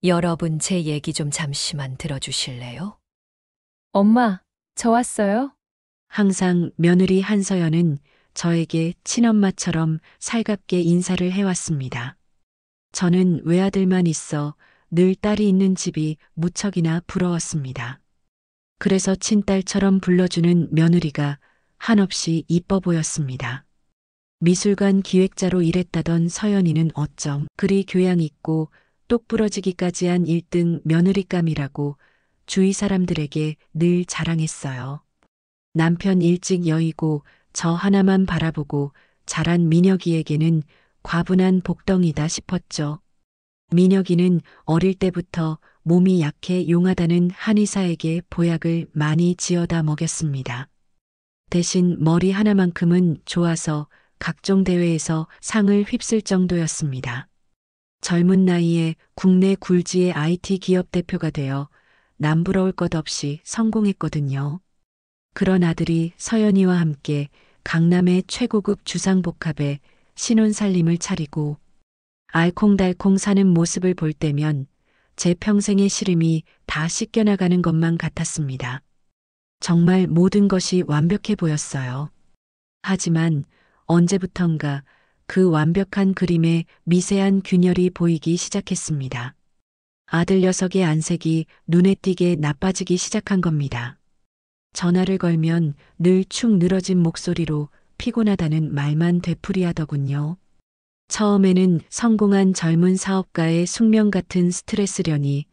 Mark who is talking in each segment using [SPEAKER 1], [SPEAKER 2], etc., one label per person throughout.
[SPEAKER 1] 여러분, 제 얘기 좀 잠시만 들어주실래요?
[SPEAKER 2] 엄마, 저 왔어요?
[SPEAKER 3] 항상 며느리 한서연은 저에게 친엄마처럼 살갑게 인사를 해왔습니다. 저는 외아들만 있어 늘 딸이 있는 집이 무척이나 부러웠습니다. 그래서 친딸처럼 불러주는 며느리가 한없이 이뻐 보였습니다. 미술관 기획자로 일했다던 서연이는 어쩜 그리 교양 있고 똑부러지기까지 한 1등 며느리감이라고 주위 사람들에게 늘 자랑했어요. 남편 일찍 여의고 저 하나만 바라보고 자란 민혁이에게는 과분한 복덩이다 싶었죠. 민혁이는 어릴 때부터 몸이 약해 용하다는 한의사에게 보약을 많이 지어다 먹였습니다. 대신 머리 하나만큼은 좋아서 각종 대회에서 상을 휩쓸 정도였습니다. 젊은 나이에 국내 굴지의 IT 기업 대표가 되어 남부러울 것 없이 성공했거든요. 그런 아들이 서연이와 함께 강남의 최고급 주상복합에 신혼살림을 차리고 알콩달콩 사는 모습을 볼 때면 제 평생의 시름이 다 씻겨나가는 것만 같았습니다. 정말 모든 것이 완벽해 보였어요. 하지만 언제부턴가 그 완벽한 그림에 미세한 균열이 보이기 시작했습니다. 아들 녀석의 안색이 눈에 띄게 나빠지기 시작한 겁니다. 전화를 걸면 늘 축 늘어진 목소리로 피곤하다는 말만 되풀이하더군요. 처음에는 성공한 젊은 사업가의 숙명 같은 스트레스련이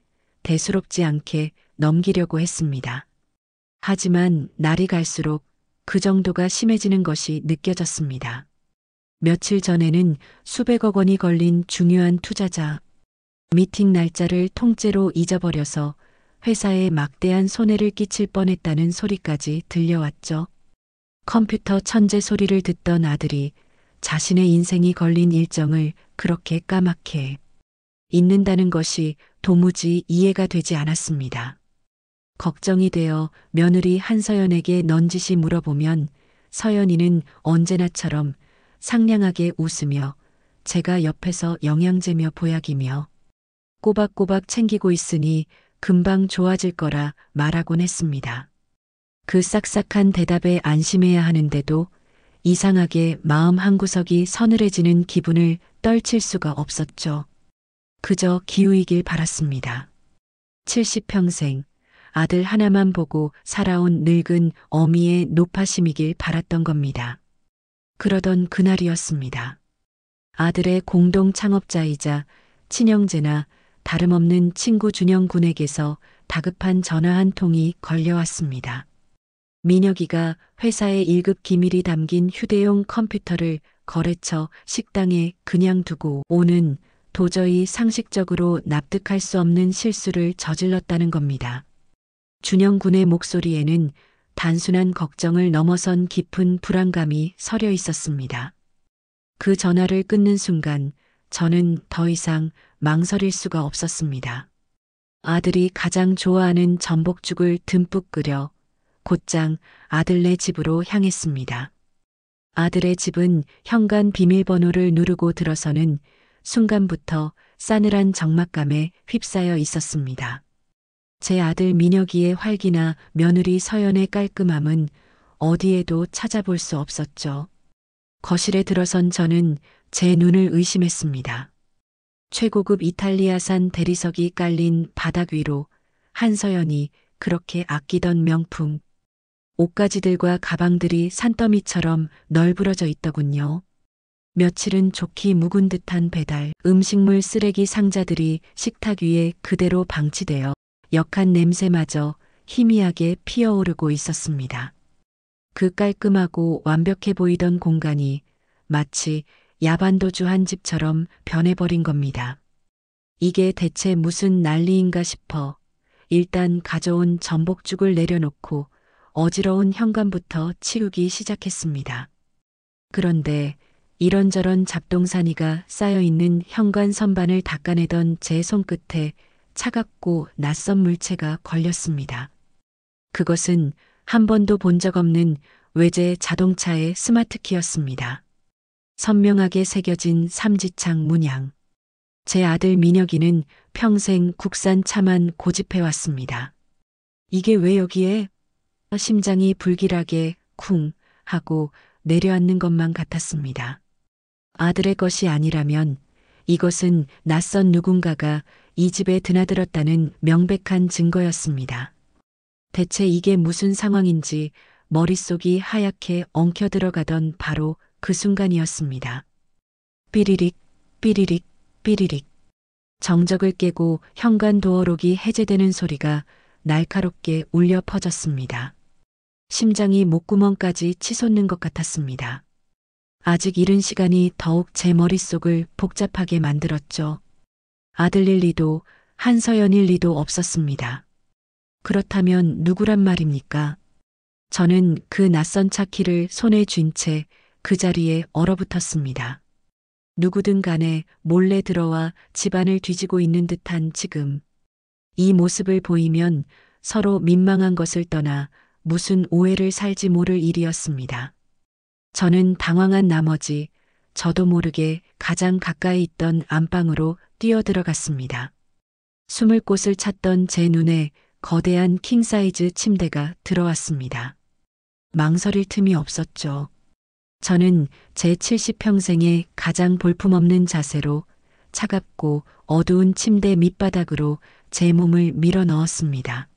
[SPEAKER 3] 대수롭지 않게 넘기려고 했습니다. 하지만 날이 갈수록 그 정도가 심해지는 것이 느껴졌습니다. 며칠 전에는 수백억 원이 걸린 중요한 투자자 미팅 날짜를 통째로 잊어버려서 회사에 막대한 손해를 끼칠 뻔했다는 소리까지 들려왔죠. 컴퓨터 천재 소리를 듣던 아들이 자신의 인생이 걸린 일정을 그렇게 까맣게 잊는다는 것이 도무지 이해가 되지 않았습니다. 걱정이 되어 며느리 한서연에게 넌지시 물어보면 서연이는 언제나처럼 상냥하게 웃으며 제가 옆에서 영양제며 보약이며 꼬박꼬박 챙기고 있으니 금방 좋아질 거라 말하곤 했습니다. 그 싹싹한 대답에 안심해야 하는데도 이상하게 마음 한구석이 서늘해지는 기분을 떨칠 수가 없었죠. 그저 기우이길 바랐습니다. 70평생 아들 하나만 보고 살아온 늙은 어미의 노파심이길 바랐던 겁니다. 그러던 그날이었습니다. 아들의 공동 창업자이자 친형제나 다름없는 친구 준영 군에게서 다급한 전화 한 통이 걸려왔습니다. 민혁이가 회사의 1급 기밀이 담긴 휴대용 컴퓨터를 거래처 식당에 그냥 두고 오는 도저히 상식적으로 납득할 수 없는 실수를 저질렀다는 겁니다. 준영 군의 목소리에는 단순한 걱정을 넘어선 깊은 불안감이 서려 있었습니다. 그 전화를 끊는 순간 저는 더 이상 망설일 수가 없었습니다. 아들이 가장 좋아하는 전복죽을 듬뿍 끓여 곧장 아들네 집으로 향했습니다. 아들의 집은 현관 비밀번호를 누르고 들어서는 순간부터 싸늘한 적막감에 휩싸여 있었습니다. 제 아들 민혁이의 활기나 며느리 서연의 깔끔함은 어디에도 찾아볼 수 없었죠. 거실에 들어선 저는 제 눈을 의심했습니다. 최고급 이탈리아산 대리석이 깔린 바닥 위로 한서연이 그렇게 아끼던 명품 옷가지들과 가방들이 산더미처럼 널브러져 있더군요. 며칠은 좋기 묵은 듯한 배달 음식물 쓰레기 상자들이 식탁 위에 그대로 방치되어 역한 냄새마저 희미하게 피어오르고 있었습니다. 그 깔끔하고 완벽해 보이던 공간이 마치 야반도주 한 집처럼 변해버린 겁니다. 이게 대체 무슨 난리인가 싶어 일단 가져온 전복죽을 내려놓고 어지러운 현관부터 치우기 시작했습니다. 그런데 이런저런 잡동사니가 쌓여있는 현관 선반을 닦아내던 제 손끝에 차갑고 낯선 물체가 걸렸습니다. 그것은 한 번도 본 적 없는 외제 자동차의 스마트키였습니다. 선명하게 새겨진 삼지창 문양. 제 아들 민혁이는 평생 국산 차만 고집해왔습니다. 이게 왜 여기에? 심장이 불길하게 쿵 하고 내려앉는 것만 같았습니다. 아들의 것이 아니라면 이것은 낯선 누군가가 이 집에 드나들었다는 명백한 증거였습니다. 대체 이게 무슨 상황인지 머릿속이 하얗게 엉켜 들어가던 바로 그 순간이었습니다. 삐리릭, 삐리릭, 삐리릭. 정적을 깨고 현관 도어록이 해제되는 소리가 날카롭게 울려 퍼졌습니다. 심장이 목구멍까지 치솟는 것 같았습니다. 아직 이른 시간이 더욱 제 머릿속을 복잡하게 만들었죠. 아들일 리도 한서연일 리도 없었습니다. 그렇다면 누구란 말입니까? 저는 그 낯선 차 키를 손에 쥔 채 그 자리에 얼어붙었습니다. 누구든 간에 몰래 들어와 집안을 뒤지고 있는 듯한 지금. 이 모습을 보이면 서로 민망한 것을 떠나 무슨 오해를 살지 모를 일이었습니다. 저는 당황한 나머지 저도 모르게 가장 가까이 있던 안방으로 뛰어들어갔습니다. 숨을 곳을 찾던 제 눈에 거대한 킹사이즈 침대가 들어왔습니다. 망설일 틈이 없었죠. 저는 제 70평생에 가장 볼품없는 자세로 차갑고 어두운 침대 밑바닥으로 제 몸을 밀어 넣었습니다.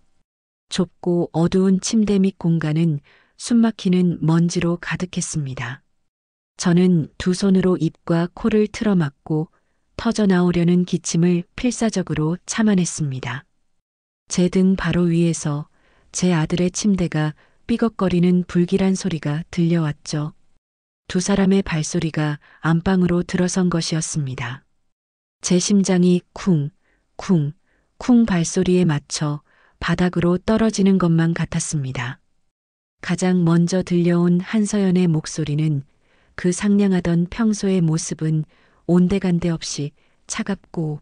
[SPEAKER 3] 좁고 어두운 침대 밑 공간은 숨막히는 먼지로 가득했습니다. 저는 두 손으로 입과 코를 틀어막고 터져나오려는 기침을 필사적으로 참아냈습니다. 제 등 바로 위에서 제 아들의 침대가 삐걱거리는 불길한 소리가 들려왔죠. 두 사람의 발소리가 안방으로 들어선 것이었습니다. 제 심장이 쿵, 쿵, 쿵 발소리에 맞춰 바닥으로 떨어지는 것만 같았습니다. 가장 먼저 들려온 한서연의 목소리는 그 상냥하던 평소의 모습은 온데간데 없이 차갑고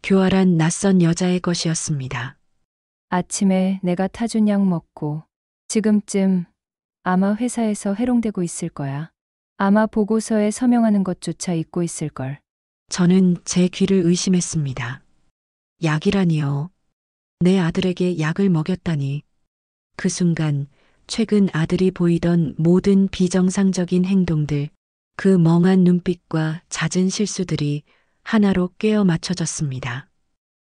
[SPEAKER 3] 교활한 낯선 여자의 것이었습니다.
[SPEAKER 2] 아침에 내가 타준 약 먹고 지금쯤 아마 회사에서 해롱되고 있을 거야. 아마 보고서에 서명하는 것조차 잊고 있을걸.
[SPEAKER 3] 저는 제 귀를 의심했습니다. 약이라니요. 내 아들에게 약을 먹였다니. 그 순간 최근 아들이 보이던 모든 비정상적인 행동들, 그 멍한 눈빛과 잦은 실수들이 하나로 꿰어 맞춰졌습니다.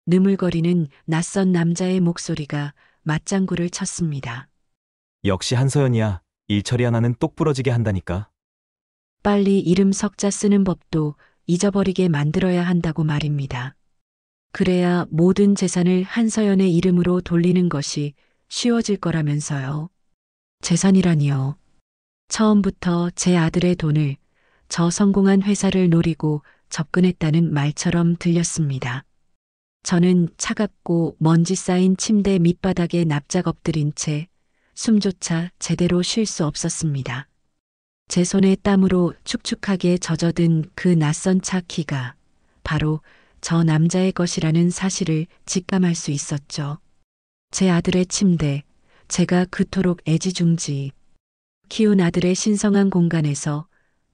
[SPEAKER 3] 느물거리는 낯선 남자의 목소리가 맞장구를 쳤습니다.
[SPEAKER 4] 역시 한서연이야. 일처리 하나는 똑부러지게 한다니까.
[SPEAKER 3] 빨리 이름 석자 쓰는 법도 잊어버리게 만들어야 한다고 말입니다. 그래야 모든 재산을 한서연의 이름으로 돌리는 것이 쉬워질 거라면서요. 재산이라니요. 처음부터 제 아들의 돈을 저 성공한 회사를 노리고 접근했다는 말처럼 들렸습니다. 저는 차갑고 먼지 쌓인 침대 밑바닥에 납작 엎드린 채 숨조차 제대로 쉴 수 없었습니다. 제 손에 땀으로 축축하게 젖어든 그 낯선 차 키가 바로 저 남자의 것이라는 사실을 직감할 수 있었죠. 제 아들의 침대, 제가 그토록 애지중지 키운 아들의 신성한 공간에서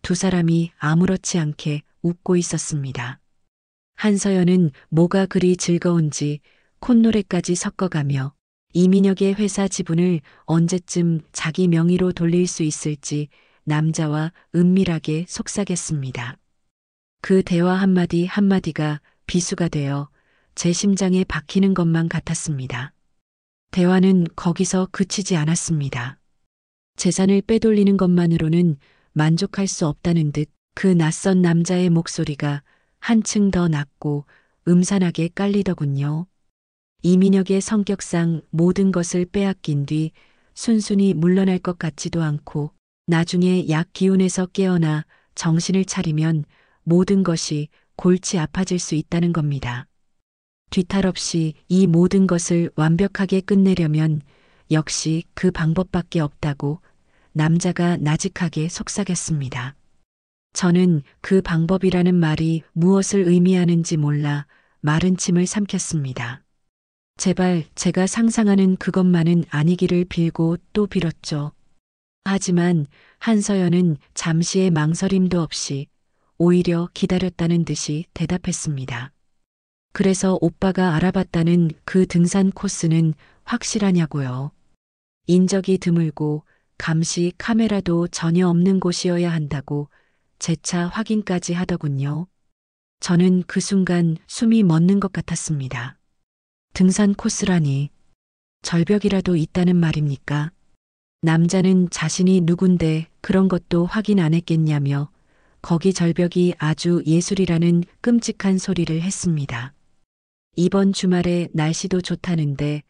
[SPEAKER 3] 두 사람이 아무렇지 않게 웃고 있었습니다. 한서연은 뭐가 그리 즐거운지 콧노래까지 섞어가며 이민혁의 회사 지분을 언제쯤 자기 명의로 돌릴 수 있을지 남자와 은밀하게 속삭였습니다. 그 대화 한마디 한마디가 비수가 되어 제 심장에 박히는 것만 같았습니다. 대화는 거기서 그치지 않았습니다. 재산을 빼돌리는 것만으로는 만족할 수 없다는 듯 그 낯선 남자의 목소리가 한층 더 낮고 음산하게 깔리더군요. 이민혁의 성격상 모든 것을 빼앗긴 뒤 순순히 물러날 것 같지도 않고 나중에 약 기운에서 깨어나 정신을 차리면 모든 것이 골치 아파질 수 있다는 겁니다. 뒤탈 없이 이 모든 것을 완벽하게 끝내려면 역시 그 방법밖에 없다고 남자가 나직하게 속삭였습니다. 저는 그 방법이라는 말이 무엇을 의미하는지 몰라 마른 침을 삼켰습니다. 제발 제가 상상하는 그것만은 아니기를 빌고 또 빌었죠. 하지만 한서연은 잠시의 망설임도 없이 오히려 기다렸다는 듯이 대답했습니다. 그래서 오빠가 알아봤다는 그 등산 코스는 확실하냐고요. 인적이 드물고 감시 카메라도 전혀 없는 곳이어야 한다고 재차 확인까지 하더군요. 저는 그 순간 숨이 멎는 것 같았습니다. 등산 코스라니 절벽이라도 있다는 말입니까? 남자는 자신이 누군데 그런 것도 확인 안 했겠냐며 거기 절벽이 아주 예술이라는 끔찍한 소리를 했습니다. 이번 주말에 날씨도 좋다는데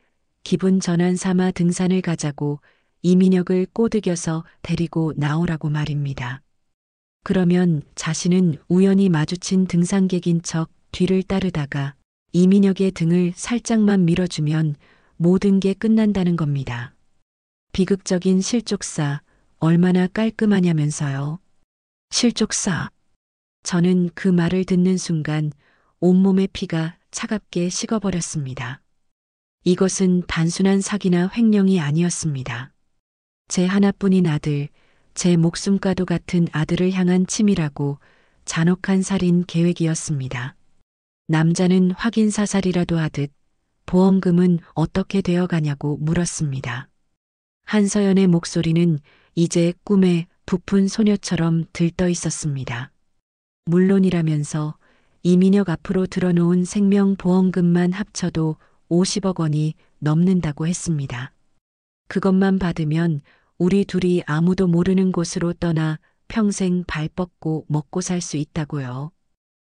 [SPEAKER 3] 기분 전환 삼아 등산을 가자고 이민혁을 꼬드겨서 데리고 나오라고 말입니다. 그러면 자신은 우연히 마주친 등산객인 척 뒤를 따르다가 이민혁의 등을 살짝만 밀어주면 모든 게 끝난다는 겁니다. 비극적인 실족사 얼마나 깔끔하냐면서요. 실족사. 저는 그 말을 듣는 순간 온몸의 피가 차갑게 식어버렸습니다. 이것은 단순한 사기나 횡령이 아니었습니다. 제 하나뿐인 아들, 제 목숨과도 같은 아들을 향한 치밀하고 잔혹한 살인 계획이었습니다. 남자는 확인 사살이라도 하듯 보험금은 어떻게 되어 가냐고 물었습니다. 한서연의 목소리는 이제 꿈에 부푼 소녀처럼 들떠 있었습니다. 물론이라면서 이민혁 앞으로 들어놓은 생명보험금만 합쳐도 50억 원이 넘는다고 했습니다. 그것만 받으면 우리 둘이 아무도 모르는 곳으로 떠나 평생 발 뻗고 먹고 살 수 있다고요.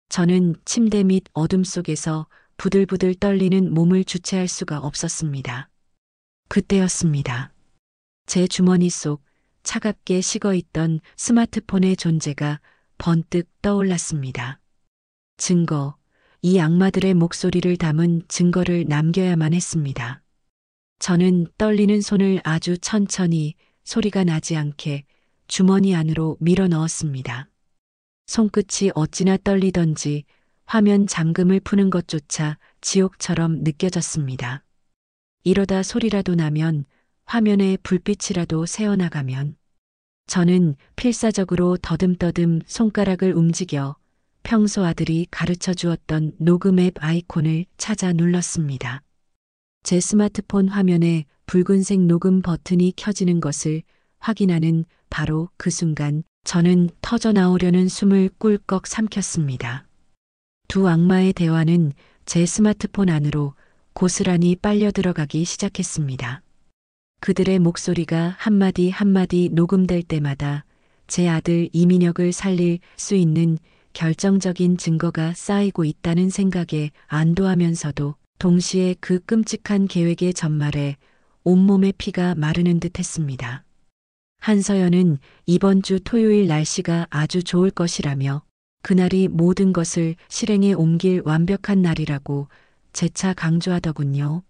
[SPEAKER 3] 저는 침대 밑 어둠 속에서 부들부들 떨리는 몸을 주체할 수가 없었습니다. 그때였습니다. 제 주머니 속 차갑게 식어있던 스마트폰의 존재가 번뜩 떠올랐습니다. 증거, 이 악마들의 목소리를 담은 증거를 남겨야만 했습니다. 저는 떨리는 손을 아주 천천히 소리가 나지 않게 주머니 안으로 밀어 넣었습니다. 손끝이 어찌나 떨리던지 화면 잠금을 푸는 것조차 지옥처럼 느껴졌습니다. 이러다 소리라도 나면 화면에 불빛이라도 새어나가면 저는 필사적으로 더듬더듬 손가락을 움직여 평소 아들이 가르쳐 주었던 녹음 앱 아이콘을 찾아 눌렀습니다. 제 스마트폰 화면에 붉은색 녹음 버튼이 켜지는 것을 확인하는 바로 그 순간 저는 터져 나오려는 숨을 꿀꺽 삼켰습니다. 두 악마의 대화는 제 스마트폰 안으로 고스란히 빨려 들어가기 시작했습니다. 그들의 목소리가 한마디 한마디 녹음될 때마다 제 아들 이민혁을 살릴 수 있는 결정적인 증거가 쌓이고 있다는 생각에 안도하면서도 동시에 그 끔찍한 계획의 전말에 온몸의 피가 마르는 듯 했습니다. 한서연은 이번 주 토요일 날씨가 아주 좋을 것이라며 그날이 모든 것을 실행에 옮길 완벽한 날이라고 재차 강조하더군요.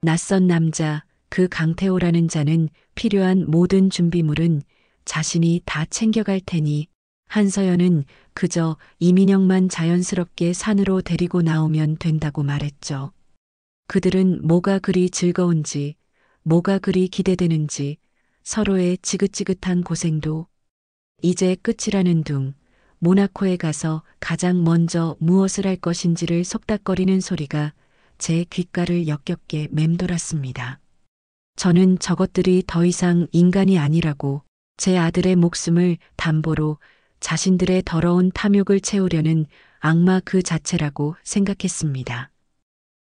[SPEAKER 3] 낯선 남자, 그 강태호라는 자는 필요한 모든 준비물은 자신이 다 챙겨갈 테니 한서연은 그저 이민혁만 자연스럽게 산으로 데리고 나오면 된다고 말했죠. 그들은 뭐가 그리 즐거운지, 뭐가 그리 기대되는지 서로의 지긋지긋한 고생도 이제 끝이라는 둥, 모나코에 가서 가장 먼저 무엇을 할 것인지를 속닥거리는 소리가 제 귓가를 역겹게 맴돌았습니다. 저는 저것들이 더 이상 인간이 아니라고 제 아들의 목숨을 담보로 자신들의 더러운 탐욕을 채우려는 악마 그 자체라고 생각했습니다.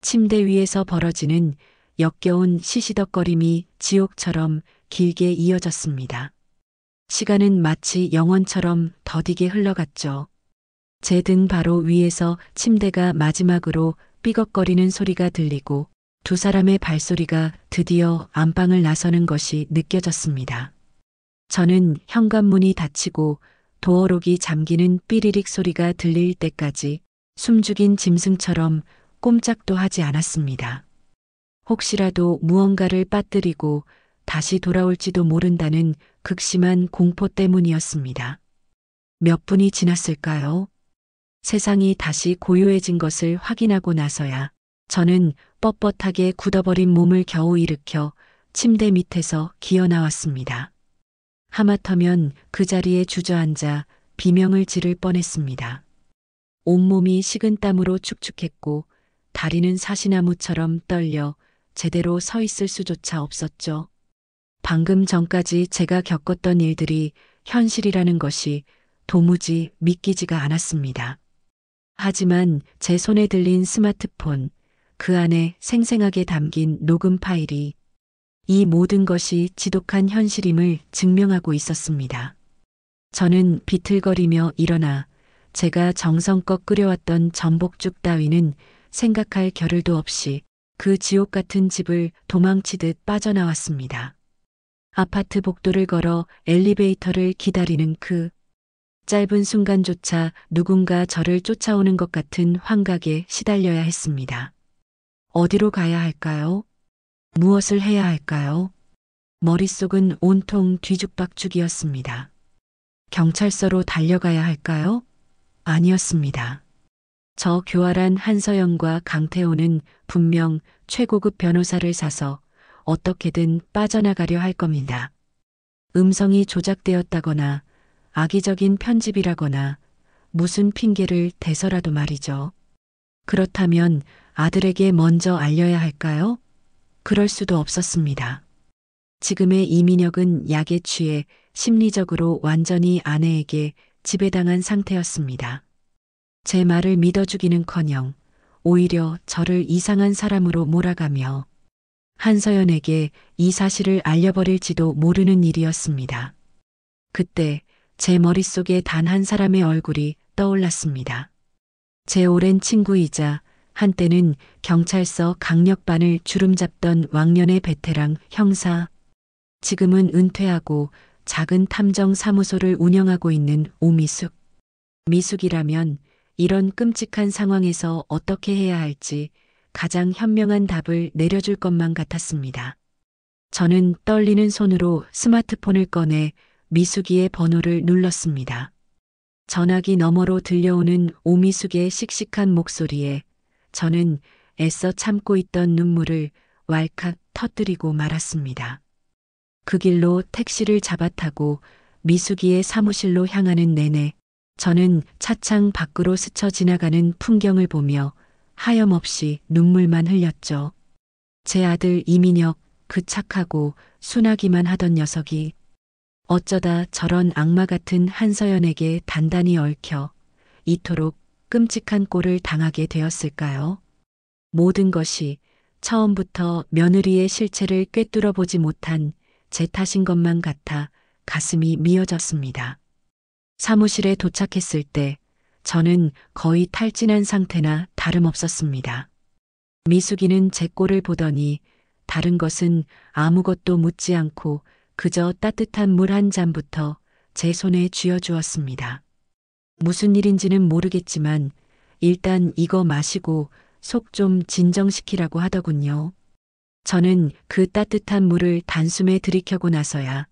[SPEAKER 3] 침대 위에서 벌어지는 역겨운 시시덕거림이 지옥처럼 길게 이어졌습니다. 시간은 마치 영원처럼 더디게 흘러갔죠. 제 등 바로 위에서 침대가 마지막으로 삐걱거리는 소리가 들리고 두 사람의 발소리가 드디어 안방을 나서는 것이 느껴졌습니다. 저는 현관문이 닫히고 도어록이 잠기는 삐리릭 소리가 들릴 때까지 숨죽인 짐승처럼 꼼짝도 하지 않았습니다. 혹시라도 무언가를 빠뜨리고 다시 돌아올지도 모른다는 극심한 공포 때문이었습니다. 몇 분이 지났을까요? 세상이 다시 고요해진 것을 확인하고 나서야 저는 뻣뻣하게 굳어버린 몸을 겨우 일으켜 침대 밑에서 기어 나왔습니다. 하마터면 그 자리에 주저앉아 비명을 지를 뻔했습니다. 온몸이 식은땀으로 축축했고 다리는 사시나무처럼 떨려 제대로 서 있을 수조차 없었죠. 방금 전까지 제가 겪었던 일들이 현실이라는 것이 도무지 믿기지가 않았습니다. 하지만 제 손에 들린 스마트폰, 그 안에 생생하게 담긴 녹음 파일이 이 모든 것이 지독한 현실임을 증명하고 있었습니다. 저는 비틀거리며 일어나 제가 정성껏 끓여왔던 전복죽 따위는 생각할 겨를도 없이 그 지옥 같은 집을 도망치듯 빠져나왔습니다. 아파트 복도를 걸어 엘리베이터를 기다리는 그 짧은 순간조차 누군가 저를 쫓아오는 것 같은 환각에 시달려야 했습니다. 어디로 가야 할까요? 무엇을 해야 할까요? 머릿속은 온통 뒤죽박죽이었습니다. 경찰서로 달려가야 할까요? 아니었습니다. 저 교활한 한서연과 강태호는 분명 최고급 변호사를 사서 어떻게든 빠져나가려 할 겁니다. 음성이 조작되었다거나 악의적인 편집이라거나 무슨 핑계를 대서라도 말이죠. 그렇다면 아들에게 먼저 알려야 할까요? 그럴 수도 없었습니다. 지금의 이민혁은 약에 취해 심리적으로 완전히 아내에게 지배당한 상태였습니다. 제 말을 믿어주기는커녕 오히려 저를 이상한 사람으로 몰아가며 한서연에게 이 사실을 알려버릴지도 모르는 일이었습니다. 그때 제 머릿속에 단 한 사람의 얼굴이 떠올랐습니다. 제 오랜 친구이자 한때는 경찰서 강력반을 주름잡던 왕년의 베테랑 형사, 지금은 은퇴하고 작은 탐정 사무소를 운영하고 있는 오미숙. 미숙이라면 이런 끔찍한 상황에서 어떻게 해야 할지 가장 현명한 답을 내려줄 것만 같았습니다. 저는 떨리는 손으로 스마트폰을 꺼내 미숙이의 번호를 눌렀습니다. 전화기 너머로 들려오는 오미숙의 씩씩한 목소리에 저는 애써 참고 있던 눈물을 왈칵 터뜨리고 말았습니다. 그 길로 택시를 잡아타고 미숙이의 사무실로 향하는 내내 저는 차창 밖으로 스쳐 지나가는 풍경을 보며 하염없이 눈물만 흘렸죠. 제 아들 이민혁, 그 착하고 순하기만 하던 녀석이 어쩌다 저런 악마 같은 한서연에게 단단히 얽혀 이토록 끔찍한 꼴을 당하게 되었을까요? 모든 것이 처음부터 며느리의 실체를 꿰뚫어 보지 못한 제 탓인 것만 같아 가슴이 미어졌습니다. 사무실에 도착했을 때 저는 거의 탈진한 상태나 다름없었습니다. 미숙이는 제 꼴을 보더니 다른 것은 아무것도 묻지 않고 그저 따뜻한 물 한 잔부터 제 손에 쥐어주었습니다. 무슨 일인지는 모르겠지만 일단 이거 마시고 속 좀 진정시키라고 하더군요. 저는 그 따뜻한 물을 단숨에 들이켜고 나서야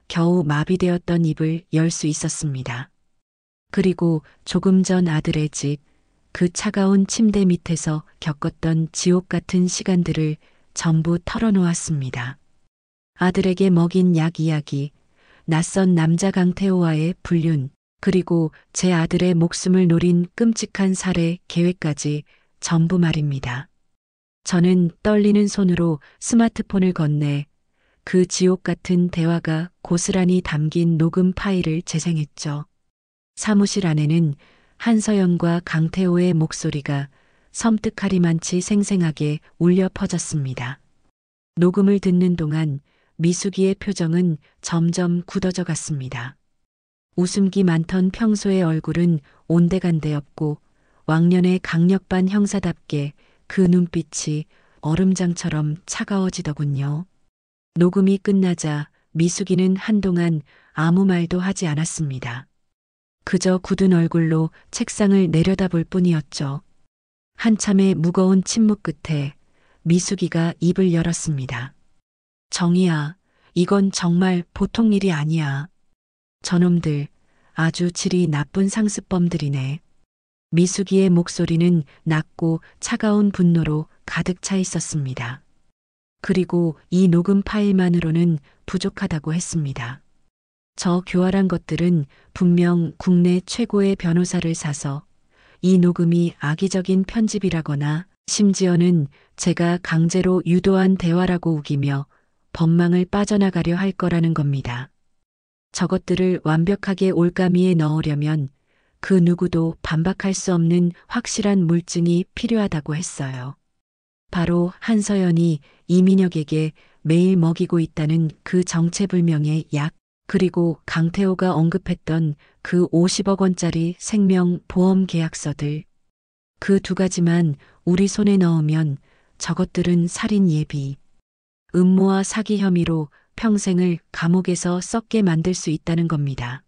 [SPEAKER 3] 겨우 마비되었던 입을 열 수 있었습니다. 그리고 조금 전 아들의 집, 그 차가운 침대 밑에서 겪었던 지옥 같은 시간들을 전부 털어놓았습니다. 아들에게 먹인 약 이야기, 낯선 남자 강태호와의 불륜, 그리고 제 아들의 목숨을 노린 끔찍한 살해 계획까지 전부 말입니다. 저는 떨리는 손으로 스마트폰을 건네 그 지옥 같은 대화가 고스란히 담긴 녹음 파일을 재생했죠. 사무실 안에는 한서연과 강태호의 목소리가 섬뜩하리만치 생생하게 울려 퍼졌습니다. 녹음을 듣는 동안 미숙이의 표정은 점점 굳어져 갔습니다. 웃음기 많던 평소의 얼굴은 온데간데없고 왕년의 강력반 형사답게 그 눈빛이 얼음장처럼 차가워지더군요. 녹음이 끝나자 미숙이는 한동안 아무 말도 하지 않았습니다. 그저 굳은 얼굴로 책상을 내려다볼 뿐이었죠. 한참의 무거운 침묵 끝에 미숙이가 입을 열었습니다. 정희야, 이건 정말 보통 일이 아니야. 저놈들 아주 질이 나쁜 상습범들이네. 미숙이의 목소리는 낮고 차가운 분노로 가득 차 있었습니다. 그리고 이 녹음 파일만으로는 부족하다고 했습니다. 저 교활한 것들은 분명 국내 최고의 변호사를 사서 이 녹음이 악의적인 편집이라거나 심지어는 제가 강제로 유도한 대화라고 우기며 법망을 빠져나가려 할 거라는 겁니다. 저것들을 완벽하게 올가미에 넣으려면 그 누구도 반박할 수 없는 확실한 물증이 필요하다고 했어요. 바로 한서연이 이민혁에게 매일 먹이고 있다는 그 정체불명의 약, 그리고 강태호가 언급했던 그 50억 원짜리 생명보험 계약서들. 그 두 가지만 우리 손에 넣으면 저것들은 살인 예비, 음모와 사기 혐의로 평생을 감옥에서 썩게 만들 수 있다는 겁니다.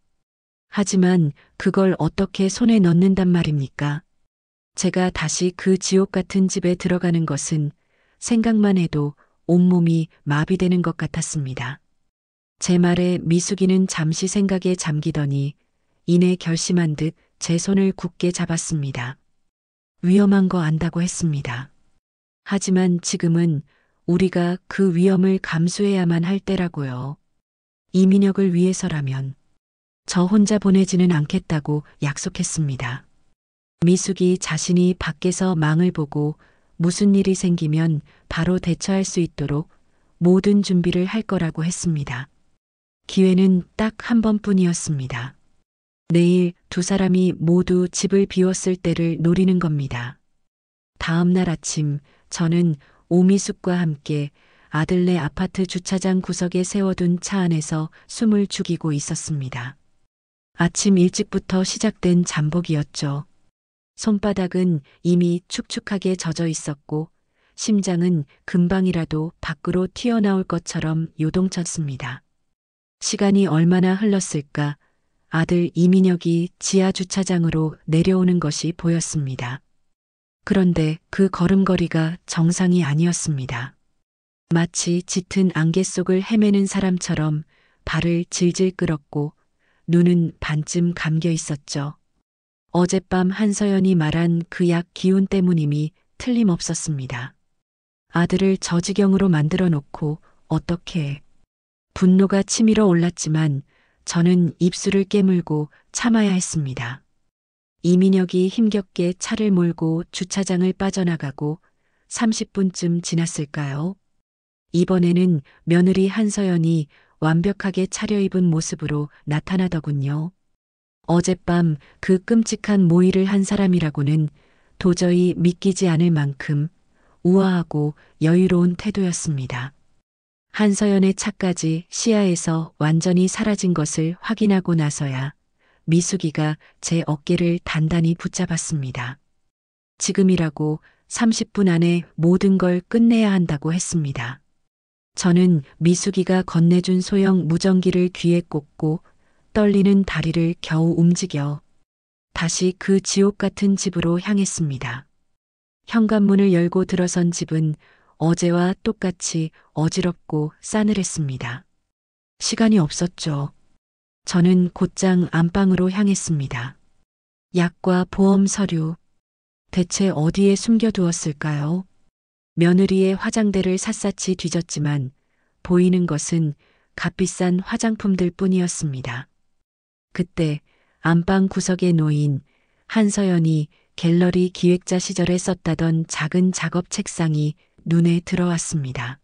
[SPEAKER 3] 하지만 그걸 어떻게 손에 넣는단 말입니까? 제가 다시 그 지옥 같은 집에 들어가는 것은 생각만 해도 온몸이 마비되는 것 같았습니다. 제 말에 미숙이는 잠시 생각에 잠기더니 이내 결심한 듯 제 손을 굳게 잡았습니다. 위험한 거 안다고 했습니다. 하지만 지금은 우리가 그 위험을 감수해야만 할 때라고요. 이민혁을 위해서라면 저 혼자 보내지는 않겠다고 약속했습니다. 미숙이 자신이 밖에서 망을 보고 무슨 일이 생기면 바로 대처할 수 있도록 모든 준비를 할 거라고 했습니다. 기회는 딱 한 번뿐이었습니다. 내일 두 사람이 모두 집을 비웠을 때를 노리는 겁니다. 다음 날 아침 저는 오미숙과 함께 아들네 아파트 주차장 구석에 세워둔 차 안에서 숨을 죽이고 있었습니다. 아침 일찍부터 시작된 잠복이었죠. 손바닥은 이미 축축하게 젖어 있었고 심장은 금방이라도 밖으로 튀어나올 것처럼 요동쳤습니다. 시간이 얼마나 흘렀을까? 아들 이민혁이 지하 주차장으로 내려오는 것이 보였습니다. 그런데 그 걸음걸이가 정상이 아니었습니다. 마치 짙은 안개 속을 헤매는 사람처럼 발을 질질 끌었고 눈은 반쯤 감겨 있었죠. 어젯밤 한서연이 말한 그 약 기운 때문임이 틀림없었습니다. 아들을 저 지경으로 만들어 놓고 어떻게. 분노가 치밀어 올랐지만 저는 입술을 깨물고 참아야 했습니다. 이민혁이 힘겹게 차를 몰고 주차장을 빠져나가고 30분쯤 지났을까요? 이번에는 며느리 한서연이 완벽하게 차려입은 모습으로 나타나더군요. 어젯밤 그 끔찍한 모의를 한 사람이라고는 도저히 믿기지 않을 만큼 우아하고 여유로운 태도였습니다. 한서연의 차까지 시야에서 완전히 사라진 것을 확인하고 나서야 미숙이가 제 어깨를 단단히 붙잡았습니다. 지금이라고 30분 안에 모든 걸 끝내야 한다고 했습니다. 저는 미숙이가 건네준 소형 무전기를 귀에 꽂고 떨리는 다리를 겨우 움직여 다시 그 지옥 같은 집으로 향했습니다. 현관문을 열고 들어선 집은 어제와 똑같이 어지럽고 싸늘했습니다. 시간이 없었죠. 저는 곧장 안방으로 향했습니다. 약과 보험 서류, 대체 어디에 숨겨두었을까요? 며느리의 화장대를 샅샅이 뒤졌지만 보이는 것은 값비싼 화장품들 뿐이었습니다. 그때 안방 구석에 놓인 한서연이 갤러리 기획자 시절에 썼다던 작은 작업 책상이 눈에 들어왔습니다.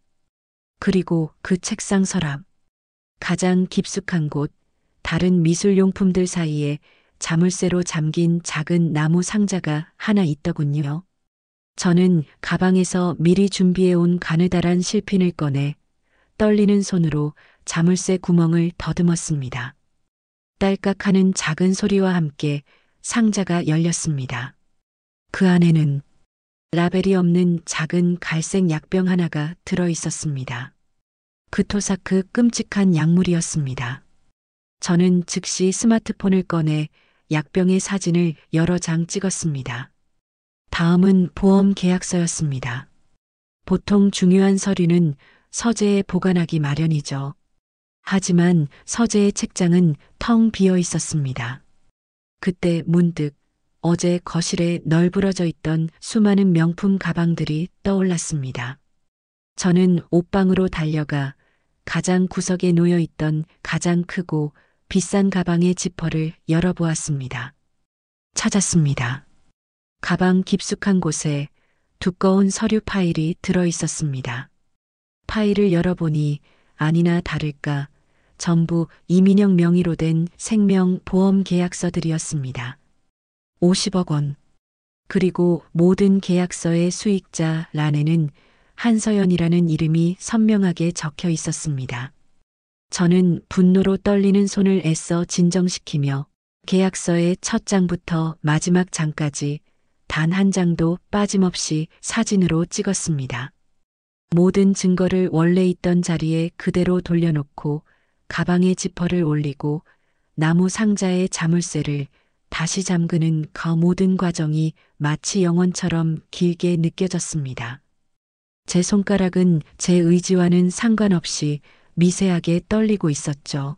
[SPEAKER 3] 그리고 그 책상 서랍. 가장 깊숙한 곳, 다른 미술용품들 사이에 자물쇠로 잠긴 작은 나무 상자가 하나 있더군요. 저는 가방에서 미리 준비해온 가느다란 실핀을 꺼내 떨리는 손으로 자물쇠 구멍을 더듬었습니다. 딸깍하는 작은 소리와 함께 상자가 열렸습니다. 그 안에는 라벨이 없는 작은 갈색 약병 하나가 들어 있었습니다. 그토사크 끔찍한 약물이었습니다. 저는 즉시 스마트폰을 꺼내 약병의 사진을 여러 장 찍었습니다. 다음은 보험 계약서였습니다. 보통 중요한 서류는 서재에 보관하기 마련이죠. 하지만 서재의 책장은 텅 비어 있었습니다. 그때 문득 어제 거실에 널브러져 있던 수많은 명품 가방들이 떠올랐습니다. 저는 옷방으로 달려가 가장 구석에 놓여 있던 가장 크고 비싼 가방의 지퍼를 열어보았습니다. 찾았습니다. 가방 깊숙한 곳에 두꺼운 서류 파일이 들어 있었습니다. 파일을 열어보니 아니나 다를까 전부 이민영 명의로 된 생명보험 계약서들이었습니다. 50억 원. 그리고 모든 계약서의 수익자 란에는 한서연이라는 이름이 선명하게 적혀 있었습니다. 저는 분노로 떨리는 손을 애써 진정시키며 계약서의 첫 장부터 마지막 장까지 단 한 장도 빠짐없이 사진으로 찍었습니다. 모든 증거를 원래 있던 자리에 그대로 돌려놓고 가방에 지퍼를 올리고 나무 상자의 자물쇠를 다시 잠그는 그 모든 과정이 마치 영원처럼 길게 느껴졌습니다. 제 손가락은 제 의지와는 상관없이 미세하게 떨리고 있었죠.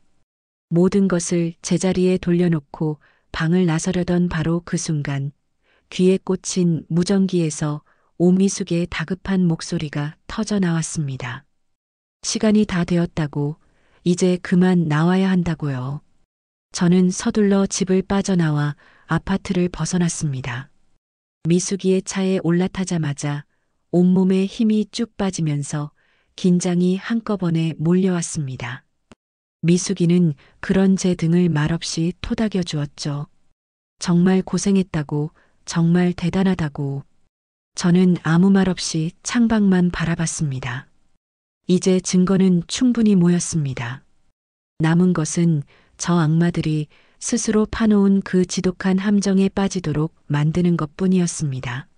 [SPEAKER 3] 모든 것을 제자리에 돌려놓고 방을 나서려던 바로 그 순간 귀에 꽂힌 무전기에서 오미숙의 다급한 목소리가 터져 나왔습니다. 시간이 다 되었다고, 이제 그만 나와야 한다고요. 저는 서둘러 집을 빠져나와 아파트를 벗어났습니다. 미숙이의 차에 올라타자마자 온몸에 힘이 쭉 빠지면서 긴장이 한꺼번에 몰려왔습니다. 미숙이는 그런 제 등을 말없이 토닥여 주었죠. 정말 고생했다고, 정말 대단하다고. 저는 아무 말 없이 창밖만 바라봤습니다. 이제 증거는 충분히 모였습니다. 남은 것은 저 악마들이 스스로 파놓은 그 지독한 함정에 빠지도록 만드는 것뿐이었습니다.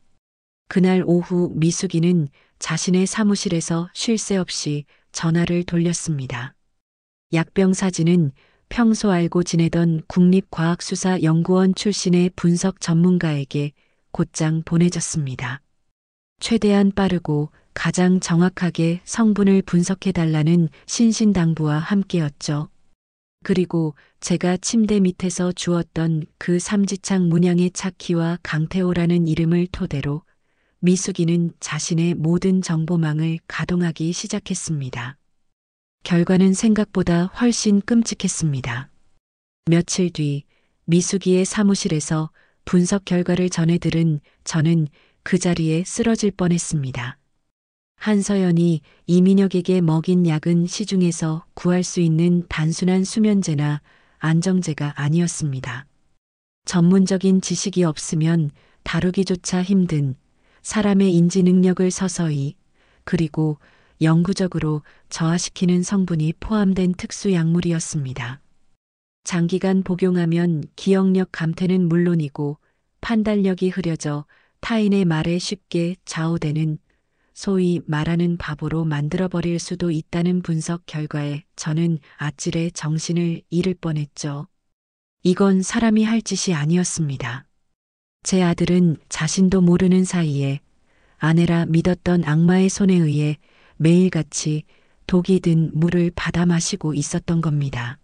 [SPEAKER 3] 그날 오후 미숙이는 자신의 사무실에서 쉴 새 없이 전화를 돌렸습니다. 약병 사진은 평소 알고 지내던 국립과학수사연구원 출신의 분석 전문가에게 곧장 보내졌습니다. 최대한 빠르고 가장 정확하게 성분을 분석해달라는 신신당부와 함께였죠. 그리고 제가 침대 밑에서 주웠던 그 삼지창 문양의 차키와 강태호라는 이름을 토대로 미숙이는 자신의 모든 정보망을 가동하기 시작했습니다. 결과는 생각보다 훨씬 끔찍했습니다. 며칠 뒤 미숙이의 사무실에서 분석 결과를 전해 들은 저는 그 자리에 쓰러질 뻔했습니다. 한서연이 이민혁에게 먹인 약은 시중에서 구할 수 있는 단순한 수면제나 안정제가 아니었습니다. 전문적인 지식이 없으면 다루기조차 힘든 사람의 인지 능력을 서서히 그리고 영구적으로 저하시키는 성분이 포함된 특수 약물이었습니다. 장기간 복용하면 기억력 감퇴는 물론이고 판단력이 흐려져 타인의 말에 쉽게 좌우되는 소위 말하는 바보로 만들어버릴 수도 있다는 분석 결과에 저는 아찔해 정신을 잃을 뻔했죠. 이건 사람이 할 짓이 아니었습니다. 제 아들은 자신도 모르는 사이에 아내라 믿었던 악마의 손에 의해 매일같이 독이 든 물을 받아 마시고 있었던 겁니다.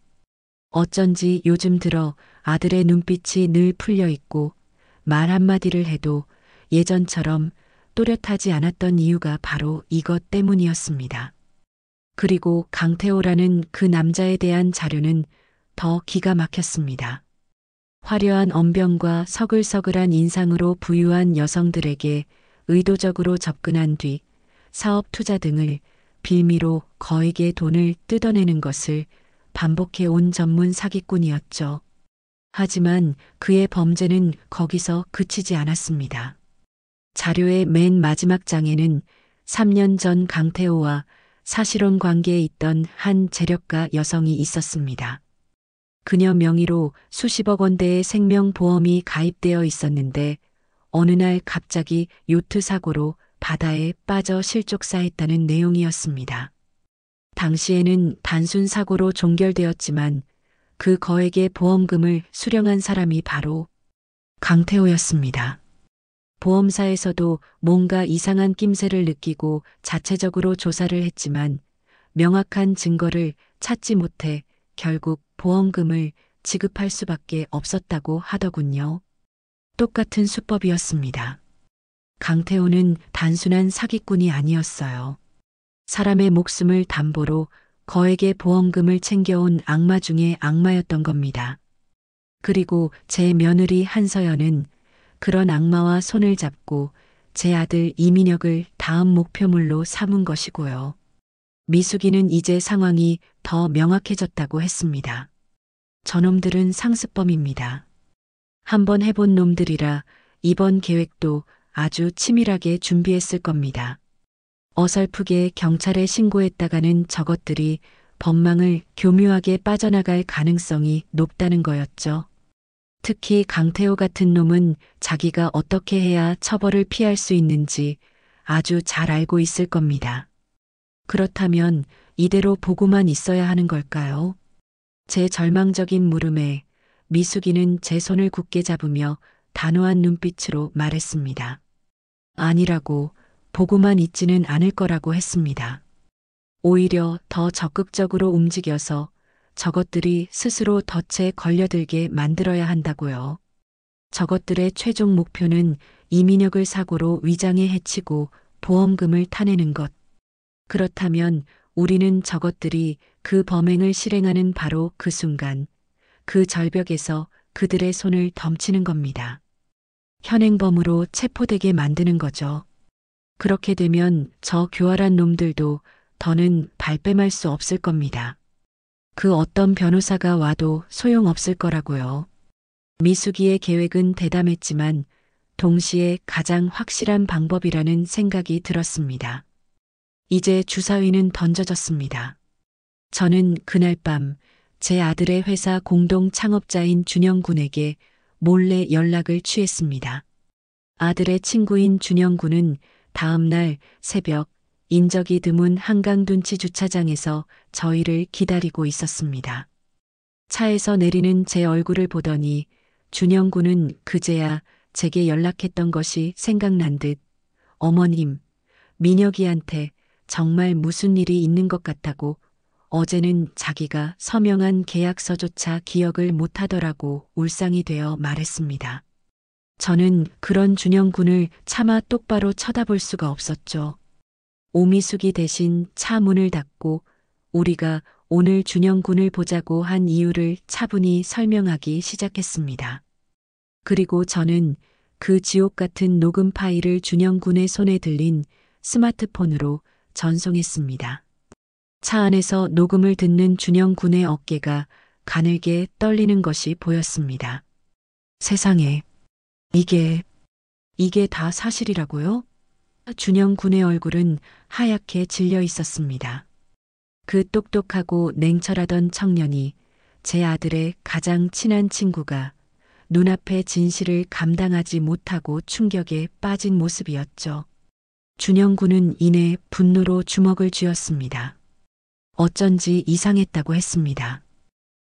[SPEAKER 3] 어쩐지 요즘 들어 아들의 눈빛이 늘 풀려 있고 말 한마디를 해도 예전처럼 또렷하지 않았던 이유가 바로 이것 때문이었습니다. 그리고 강태호라는 그 남자에 대한 자료는 더 기가 막혔습니다. 화려한 언변과 서글서글한 인상으로 부유한 여성들에게 의도적으로 접근한 뒤 사업 투자 등을 빌미로 거액의 돈을 뜯어내는 것을 반복해 온 전문 사기꾼이었죠. 하지만 그의 범죄는 거기서 그치지 않았습니다. 자료의 맨 마지막 장에는 3년 전 강태호와 사실혼 관계에 있던 한 재력가 여성이 있었습니다. 그녀 명의로 수십억 원대의 생명보험이 가입되어 있었는데 어느 날 갑자기 요트 사고로 바다에 빠져 실족사했다는 내용이었습니다. 당시에는 단순 사고로 종결되었지만 그 거액의 보험금을 수령한 사람이 바로 강태호였습니다. 보험사에서도 뭔가 이상한 낌새를 느끼고 자체적으로 조사를 했지만 명확한 증거를 찾지 못해 결국 보험금을 지급할 수밖에 없었다고 하더군요. 똑같은 수법이었습니다. 강태호는 단순한 사기꾼이 아니었어요. 사람의 목숨을 담보로 거액의 보험금을 챙겨온 악마 중에 악마였던 겁니다. 그리고 제 며느리 한서연은 그런 악마와 손을 잡고 제 아들 이민혁을 다음 목표물로 삼은 것이고요. 미숙이는 이제 상황이 더 명확해졌다고 했습니다. 저놈들은 상습범입니다. 한번 해본 놈들이라 이번 계획도 아주 치밀하게 준비했을 겁니다. 어설프게 경찰에 신고했다가는 저것들이 법망을 교묘하게 빠져나갈 가능성이 높다는 거였죠. 특히 강태호 같은 놈은 자기가 어떻게 해야 처벌을 피할 수 있는지 아주 잘 알고 있을 겁니다. 그렇다면 이대로 보고만 있어야 하는 걸까요? 제 절망적인 물음에 미숙이는 제 손을 굳게 잡으며 단호한 눈빛으로 말했습니다. 아니라고, 보고만 있지는 않을 거라고 했습니다. 오히려 더 적극적으로 움직여서 저것들이 스스로 덫에 걸려들게 만들어야 한다고요. 저것들의 최종 목표는 이민혁을 사고로 위장해 해치고 보험금을 타내는 것. 그렇다면 우리는 저것들이 그 범행을 실행하는 바로 그 순간, 그 절벽에서 그들의 손을 덤치는 겁니다. 현행범으로 체포되게 만드는 거죠. 그렇게 되면 저 교활한 놈들도 더는 발뺌할 수 없을 겁니다. 그 어떤 변호사가 와도 소용없을 거라고요. 미숙이의 계획은 대담했지만 동시에 가장 확실한 방법이라는 생각이 들었습니다. 이제 주사위는 던져졌습니다. 저는 그날 밤 제 아들의 회사 공동 창업자인 준영 군에게 몰래 연락을 취했습니다. 아들의 친구인 준영 군은 다음 날 새벽 인적이 드문 한강둔치 주차장에서 저희를 기다리고 있었습니다. 차에서 내리는 제 얼굴을 보더니 준영 군은 그제야 제게 연락했던 것이 생각난 듯 어머님, 민혁이한테 정말 무슨 일이 있는 것 같다고 어제는 자기가 서명한 계약서조차 기억을 못하더라고 울상이 되어 말했습니다. 저는 그런 준영 군을 차마 똑바로 쳐다볼 수가 없었죠. 오미숙이 대신 차 문을 닫고 우리가 오늘 준영 군을 보자고 한 이유를 차분히 설명하기 시작했습니다. 그리고 저는 그 지옥 같은 녹음 파일을 준영 군의 손에 들린 스마트폰으로 전송했습니다. 차 안에서 녹음을 듣는 준영 군의 어깨가 가늘게 떨리는 것이 보였습니다. 세상에, 이게 다 사실이라고요? 준영 군의 얼굴은 하얗게 질려 있었습니다. 그 똑똑하고 냉철하던 청년이 제 아들의 가장 친한 친구가 눈앞의 진실을 감당하지 못하고 충격에 빠진 모습이었죠. 준영 군은 이내 분노로 주먹을 쥐었습니다. 어쩐지 이상했다고 했습니다.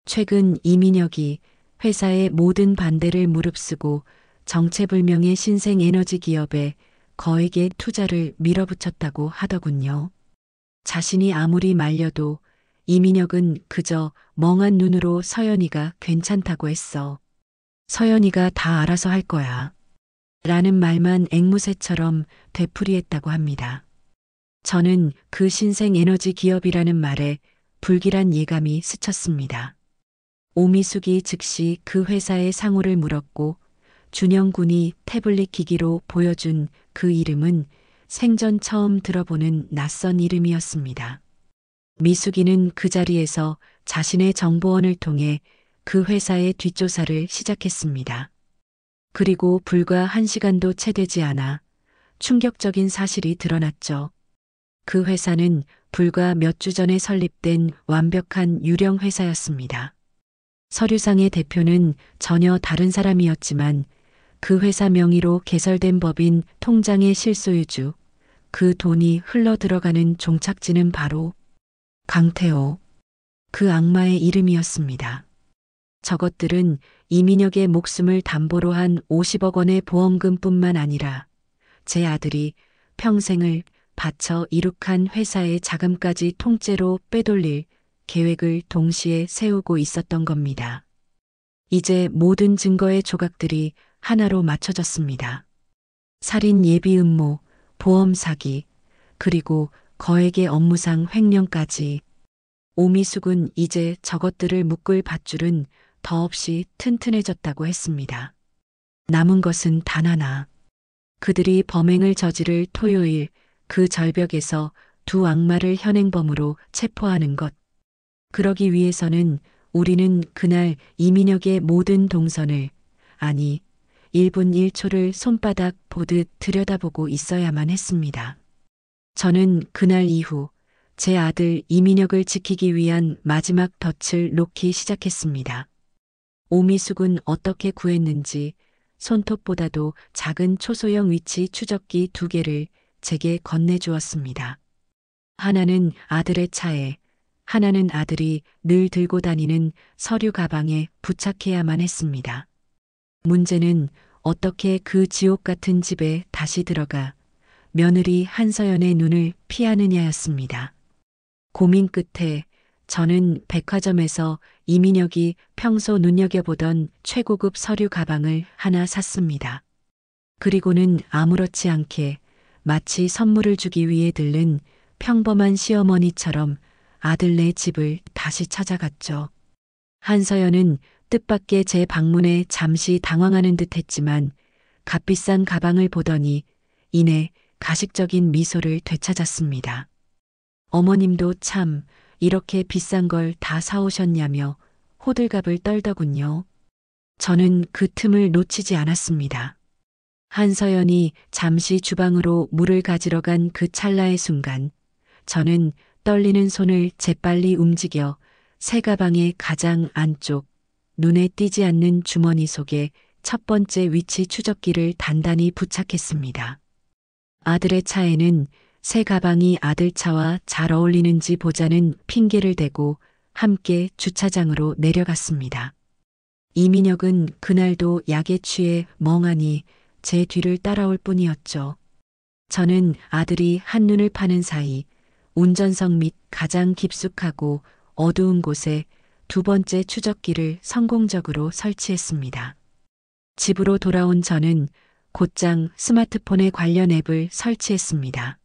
[SPEAKER 3] 최근 이민혁이 회사의 모든 반대를 무릅쓰고 정체불명의 신생에너지 기업에 거액의 투자를 밀어붙였다고 하더군요. 자신이 아무리 말려도 이민혁은 그저 멍한 눈으로 서연이가 괜찮다고 했어. 서연이가 다 알아서 할 거야. 라는 말만 앵무새처럼 되풀이했다고 합니다. 저는 그 신생에너지 기업이라는 말에 불길한 예감이 스쳤습니다. 오미숙이 즉시 그 회사의 상호를 물었고 준영 군이 태블릿 기기로 보여준 그 이름은 생전 처음 들어보는 낯선 이름이었습니다. 미숙이는 그 자리에서 자신의 정보원을 통해 그 회사의 뒷조사를 시작했습니다. 그리고 불과 1시간도 채 되지 않아 충격적인 사실이 드러났죠. 그 회사는 불과 몇 주 전에 설립된 완벽한 유령 회사였습니다. 서류상의 대표는 전혀 다른 사람이었지만 그 회사 명의로 개설된 법인 통장의 실소유주, 그 돈이 흘러 들어가는 종착지는 바로 강태호, 그 악마의 이름이었습니다. 저것들은 이민혁의 목숨을 담보로 한 50억 원의 보험금뿐만 아니라 제 아들이 평생을 바쳐 이룩한 회사의 자금까지 통째로 빼돌릴 계획을 동시에 세우고 있었던 겁니다. 이제 모든 증거의 조각들이 하나로 맞춰졌습니다. 살인 예비 음모, 보험 사기, 그리고 거액의 업무상 횡령까지. 오미숙은 이제 저것들을 묶을 밧줄은 더없이 튼튼해졌다고 했습니다. 남은 것은 단 하나. 그들이 범행을 저지를 토요일 그 절벽에서 두 악마를 현행범으로 체포하는 것. 그러기 위해서는 우리는 그날 이민혁의 모든 동선을, 아니 1분 1초를 손바닥 보듯 들여다보고 있어야만 했습니다. 저는 그날 이후 제 아들 이민혁을 지키기 위한 마지막 덫을 놓기 시작했습니다. 오미숙은 어떻게 구했는지 손톱보다도 작은 초소형 위치 추적기 2개를 제게 건네주었습니다. 하나는 아들의 차에, 하나는 아들이 늘 들고 다니는 서류 가방에 부착해야만 했습니다. 문제는 어떻게 그 지옥 같은 집에 다시 들어가 며느리 한서연의 눈을 피하느냐였습니다. 고민 끝에 저는 백화점에서 이민혁이 평소 눈여겨보던 최고급 서류 가방을 하나 샀습니다. 그리고는 아무렇지 않게 마치 선물을 주기 위해 들른 평범한 시어머니처럼 아들네 집을 다시 찾아갔죠. 한서연은 뜻밖의 제 방문에 잠시 당황하는 듯 했지만 값비싼 가방을 보더니 이내 가식적인 미소를 되찾았습니다. 어머님도 참 이렇게 비싼 걸 다 사오셨냐며 호들갑을 떨더군요. 저는 그 틈을 놓치지 않았습니다. 한서연이 잠시 주방으로 물을 가지러 간 그 찰나의 순간 저는 떨리는 손을 재빨리 움직여 새 가방의 가장 안쪽 눈에 띄지 않는 주머니 속에 첫 번째 위치 추적기를 단단히 부착했습니다. 아들의 차에는 새 가방이 아들 차와 잘 어울리는지 보자는 핑계를 대고 함께 주차장으로 내려갔습니다. 이민혁은 그날도 약에 취해 멍하니 제 뒤를 따라올 뿐이었죠. 저는 아들이 한눈을 파는 사이 운전석 밑 가장 깊숙하고 어두운 곳에 두 번째 추적기를 성공적으로 설치했습니다. 집으로 돌아온 저는 곧장 스마트폰에 관련 앱을 설치했습니다.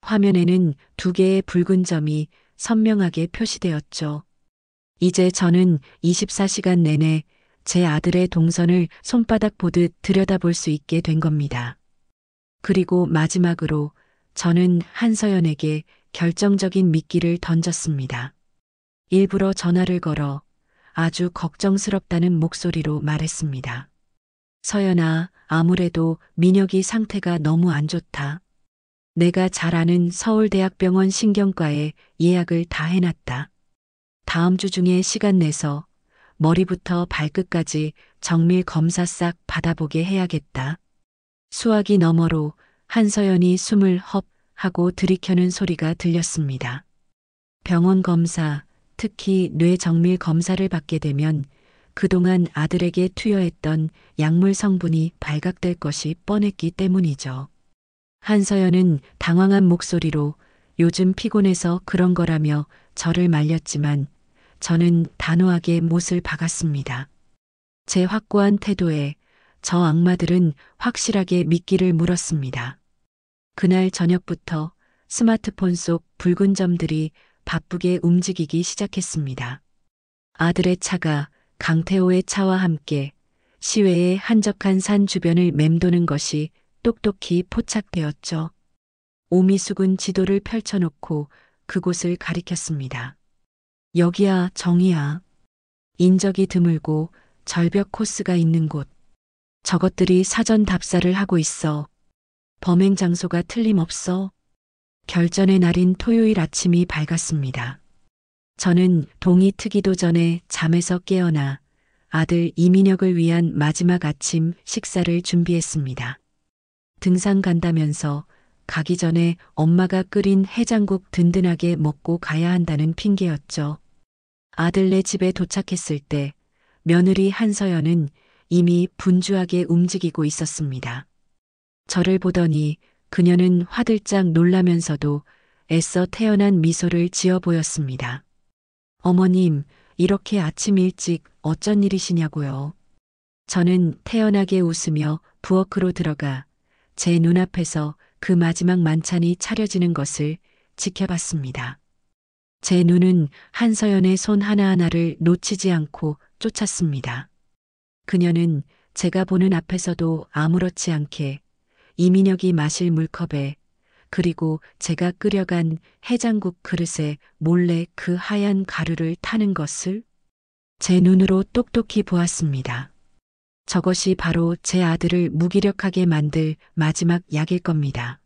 [SPEAKER 3] 화면에는 2개의 붉은 점이 선명하게 표시되었죠. 이제 저는 24시간 내내 제 아들의 동선을 손바닥 보듯 들여다볼 수 있게 된 겁니다. 그리고 마지막으로 저는 한서연에게 결정적인 미끼를 던졌습니다. 일부러 전화를 걸어 아주 걱정스럽다는 목소리로 말했습니다. 서연아, 아무래도 민혁이 상태가 너무 안 좋다. 내가 잘 아는 서울대학병원 신경과에 예약을 다 해놨다. 다음 주 중에 시간 내서 머리부터 발끝까지 정밀 검사 싹 받아보게 해야겠다. 수화기 너머로 한서연이 숨을 헙 하고 들이켜는 소리가 들렸습니다. 병원 검사, 특히 뇌 정밀 검사를 받게 되면 그동안 아들에게 투여했던 약물 성분이 발각될 것이 뻔했기 때문이죠. 한서연은 당황한 목소리로 요즘 피곤해서 그런 거라며 저를 말렸지만 저는 단호하게 못을 박았습니다. 제 확고한 태도에 저 악마들은 확실하게 미끼를 물었습니다. 그날 저녁부터 스마트폰 속 붉은 점들이 바쁘게 움직이기 시작했습니다. 아들의 차가 강태호의 차와 함께 시외의 한적한 산 주변을 맴도는 것이 똑똑히 포착되었죠. 오미숙은 지도를 펼쳐놓고 그곳을 가리켰습니다. 여기야, 정이야. 인적이 드물고 절벽 코스가 있는 곳. 저것들이 사전 답사를 하고 있어. 범행 장소가 틀림없어. 결전의 날인 토요일 아침이 밝았습니다. 저는 동이 트기도 전에 잠에서 깨어나 아들 이민혁을 위한 마지막 아침 식사를 준비했습니다. 등산 간다면서 가기 전에 엄마가 끓인 해장국 든든하게 먹고 가야 한다는 핑계였죠. 아들네 집에 도착했을 때 며느리 한서연은 이미 분주하게 움직이고 있었습니다. 저를 보더니 그녀는 화들짝 놀라면서도 애써 태연한 미소를 지어 보였습니다. 어머님, 이렇게 아침 일찍 어쩐 일이시냐고요. 저는 태연하게 웃으며 부엌으로 들어가 제 눈앞에서 그 마지막 만찬이 차려지는 것을 지켜봤습니다. 제 눈은 한서연의 손 하나하나를 놓치지 않고 쫓았습니다. 그녀는 제가 보는 앞에서도 아무렇지 않게 이민혁이 마실 물컵에 그리고 제가 끓여간 해장국 그릇에 몰래 그 하얀 가루를 타는 것을 제 눈으로 똑똑히 보았습니다. 저것이 바로 제 아들을 무기력하게 만들 마지막 약일 겁니다.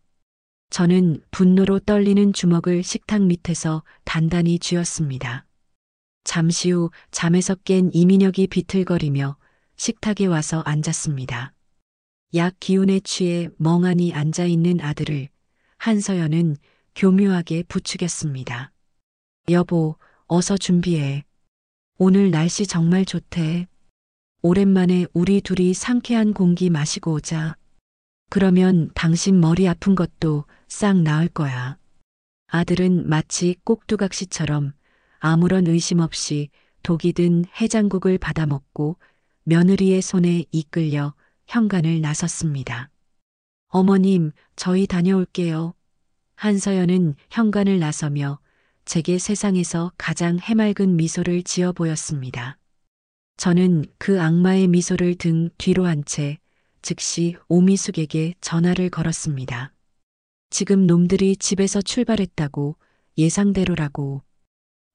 [SPEAKER 3] 저는 분노로 떨리는 주먹을 식탁 밑에서 단단히 쥐었습니다. 잠시 후 잠에서 깬 이민혁이 비틀거리며 식탁에 와서 앉았습니다. 약 기운에 취해 멍하니 앉아있는 아들을 한서연은 교묘하게 부추겼습니다. 여보, 어서 준비해. 오늘 날씨 정말 좋대. 오랜만에 우리 둘이 상쾌한 공기 마시고 오자. 그러면 당신 머리 아픈 것도 싹 나을 거야. 아들은 마치 꼭두각시처럼 아무런 의심 없이 독이 든 해장국을 받아먹고 며느리의 손에 이끌려 현관을 나섰습니다. 어머님, 저희 다녀올게요. 한서연은 현관을 나서며 제게 세상에서 가장 해맑은 미소를 지어 보였습니다. 저는 그 악마의 미소를 등 뒤로 한 채 즉시 오미숙에게 전화를 걸었습니다. 지금 놈들이 집에서 출발했다고, 예상대로라고.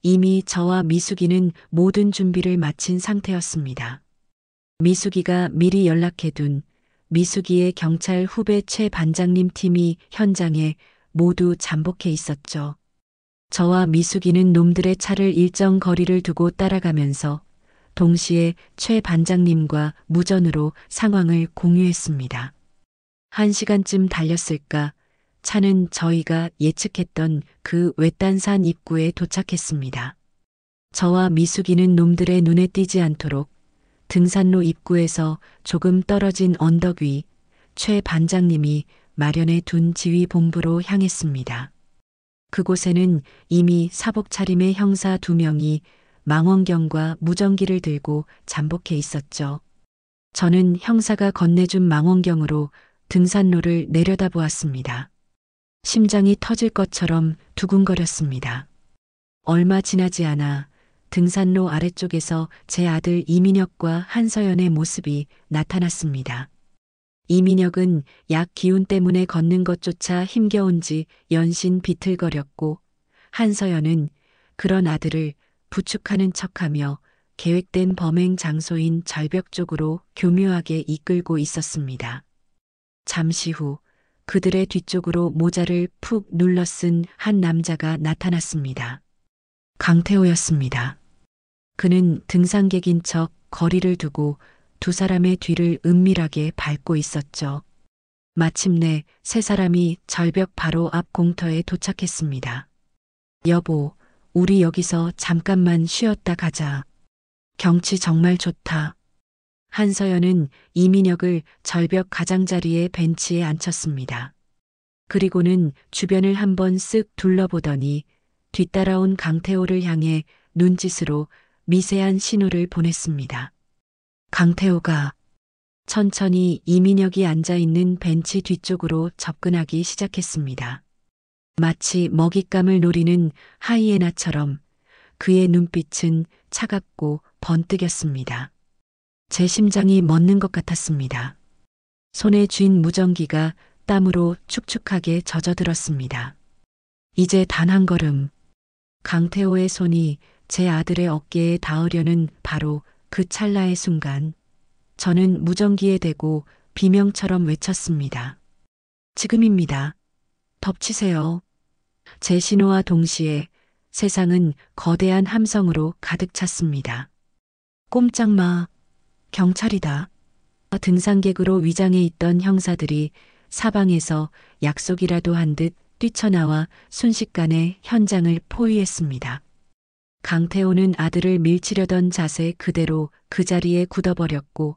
[SPEAKER 3] 이미 저와 미숙이는 모든 준비를 마친 상태였습니다. 미숙이가 미리 연락해둔 미숙이의 경찰 후배 최 반장님 팀이 현장에 모두 잠복해 있었죠. 저와 미숙이는 놈들의 차를 일정 거리를 두고 따라가면서 동시에 최 반장님과 무전으로 상황을 공유했습니다. 1시간쯤 달렸을까 차는 저희가 예측했던 그 외딴산 입구에 도착했습니다. 저와 미숙이는 놈들의 눈에 띄지 않도록 등산로 입구에서 조금 떨어진 언덕 위 최 반장님이 마련해 둔 지휘본부로 향했습니다. 그곳에는 이미 사복 차림의 형사 2명이 망원경과 무전기를 들고 잠복해 있었죠. 저는 형사가 건네준 망원경으로 등산로를 내려다보았습니다. 심장이 터질 것처럼 두근거렸습니다. 얼마 지나지 않아 등산로 아래쪽에서 제 아들 이민혁과 한서연의 모습이 나타났습니다. 이민혁은 약 기운 때문에 걷는 것조차 힘겨운지 연신 비틀거렸고 한서연은 그런 아들을 부축하는 척하며 계획된 범행 장소인 절벽 쪽으로 교묘하게 이끌고 있었습니다. 잠시 후 그들의 뒤쪽으로 모자를 푹 눌러 쓴 한 남자가 나타났습니다. 강태호였습니다. 그는 등산객인 척 거리를 두고 두 사람의 뒤를 은밀하게 밟고 있었죠. 마침내 세 사람이 절벽 바로 앞 공터에 도착했습니다. 여보, 우리 여기서 잠깐만 쉬었다 가자. 경치 정말 좋다. 한서연은 이민혁을 절벽 가장자리의 벤치에 앉혔습니다. 그리고는 주변을 한번 쓱 둘러보더니 뒤따라온 강태호를 향해 눈짓으로 미세한 신호를 보냈습니다. 강태호가 천천히 이민혁이 앉아있는 벤치 뒤쪽으로 접근하기 시작했습니다. 마치 먹잇감을 노리는 하이에나처럼 그의 눈빛은 차갑고 번뜩였습니다. 제 심장이 멎는 것 같았습니다. 손에 쥔 무전기가 땀으로 축축하게 젖어들었습니다. 이제 단 한 걸음. 강태호의 손이 제 아들의 어깨에 닿으려는 바로 그 찰나의 순간 저는 무전기에 대고 비명처럼 외쳤습니다. 지금입니다. 덮치세요. 제 신호와 동시에 세상은 거대한 함성으로 가득 찼습니다. 꼼짝 마. 경찰이다. 등산객으로 위장해 있던 형사들이 사방에서 약속이라도 한 듯 뛰쳐나와 순식간에 현장을 포위했습니다. 강태호는 아들을 밀치려던 자세 그대로 그 자리에 굳어버렸고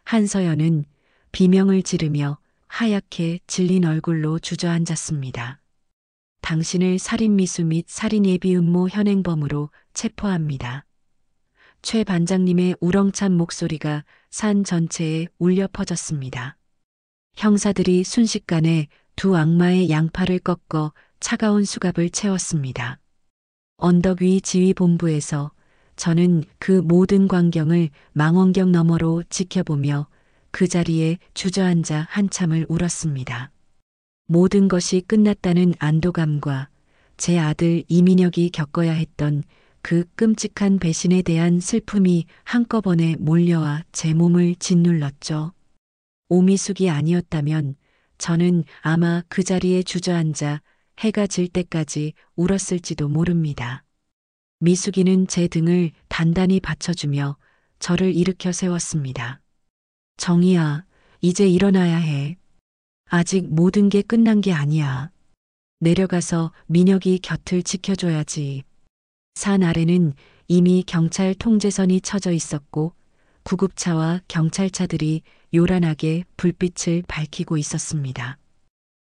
[SPEAKER 3] 한서연은 비명을 지르며 하얗게 질린 얼굴로 주저앉았습니다. 당신을 살인미수 및 살인예비음모 현행범으로 체포합니다. 최 반장님의 우렁찬 목소리가 산 전체에 울려 퍼졌습니다. 형사들이 순식간에 두 악마의 양팔을 꺾어 차가운 수갑을 채웠습니다. 언덕 위 지휘본부에서 저는 그 모든 광경을 망원경 너머로 지켜보며 그 자리에 주저앉아 한참을 울었습니다. 모든 것이 끝났다는 안도감과 제 아들 이민혁이 겪어야 했던 그 끔찍한 배신에 대한 슬픔이 한꺼번에 몰려와 제 몸을 짓눌렀죠. 오미숙이 아니었다면 저는 아마 그 자리에 주저앉아 해가 질 때까지 울었을지도 모릅니다. 미숙이는 제 등을 단단히 받쳐주며 저를 일으켜 세웠습니다. 정희야, 이제 일어나야 해. 아직 모든 게 끝난 게 아니야. 내려가서 민혁이 곁을 지켜줘야지. 산 아래는 이미 경찰 통제선이 쳐져 있었고 구급차와 경찰차들이 요란하게 불빛을 밝히고 있었습니다.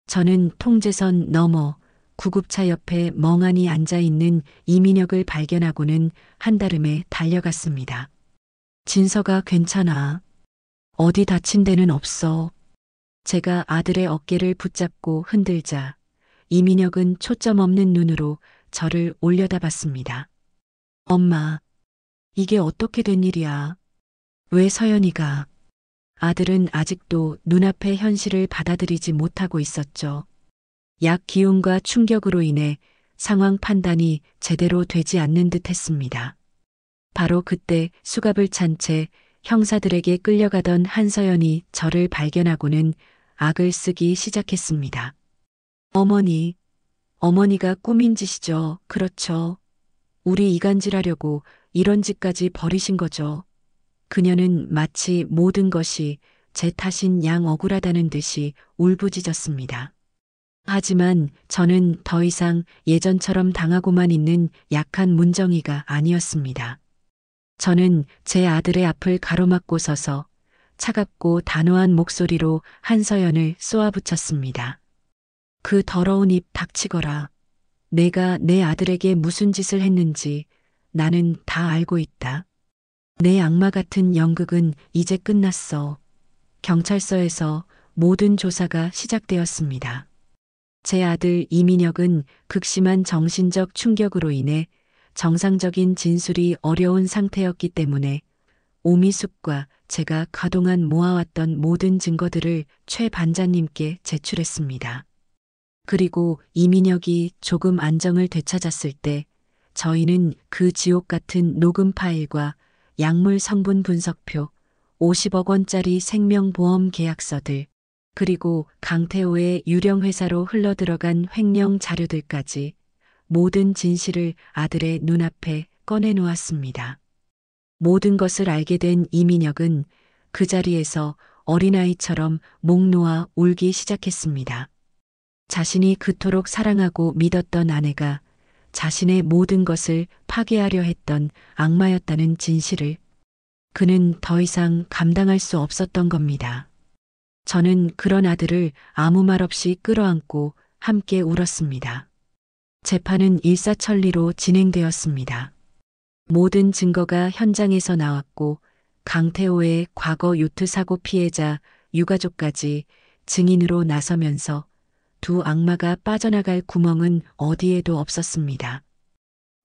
[SPEAKER 3] 저는 통제선 너머 구급차 옆에 멍하니 앉아 있는 이민혁을 발견하고는 한달음에 달려갔습니다. 진서가 괜찮아. 어디 다친 데는 없어. 제가 아들의 어깨를 붙잡고 흔들자 이민혁은 초점 없는 눈으로 저를 올려다봤습니다. 엄마, 이게 어떻게 된 일이야? 왜 서연이가? 아들은 아직도 눈앞의 현실을 받아들이지 못하고 있었죠. 약 기운과 충격으로 인해 상황 판단이 제대로 되지 않는 듯 했습니다. 바로 그때 수갑을 찬 채 형사들에게 끌려가던 한서연이 저를 발견하고는 악을 쓰기 시작했습니다. 어머니가 꾸민 짓이죠. 그렇죠. 우리 이간질하려고 이런 짓까지 벌이신 거죠. 그녀는 마치 모든 것이 제 탓인 양 억울하다는 듯이 울부짖었습니다. 하지만 저는 더 이상 예전처럼 당하고만 있는 약한 문정이가 아니었습니다. 저는 제 아들의 앞을 가로막고 서서 차갑고 단호한 목소리로 한서연을 쏘아붙였습니다. 그 더러운 입 닥치거라. 내가 내 아들에게 무슨 짓을 했는지 나는 다 알고 있다. 내 악마 같은 연극은 이제 끝났어. 경찰서에서 모든 조사가 시작되었습니다. 제 아들 이민혁은 극심한 정신적 충격으로 인해 정상적인 진술이 어려운 상태였기 때문에 오미숙과 제가 그동안 모아왔던 모든 증거들을 최 반장님께 제출했습니다. 그리고 이민혁이 조금 안정을 되찾았을 때 저희는 그 지옥 같은 녹음 파일과 약물 성분 분석표, 50억 원짜리 생명보험 계약서들, 그리고 강태호의 유령 회사로 흘러들어간 횡령 자료들까지 모든 진실을 아들의 눈앞에 꺼내놓았습니다. 모든 것을 알게 된 이민혁은 그 자리에서 어린아이처럼 목 놓아 울기 시작했습니다. 자신이 그토록 사랑하고 믿었던 아내가 자신의 모든 것을 파괴하려 했던 악마였다는 진실을 그는 더 이상 감당할 수 없었던 겁니다. 저는 그런 아들을 아무 말 없이 끌어안고 함께 울었습니다. 재판은 일사천리로 진행되었습니다. 모든 증거가 현장에서 나왔고 강태호의 과거 요트 사고 피해자 유가족까지 증인으로 나서면서 두 악마가 빠져나갈 구멍은 어디에도 없었습니다.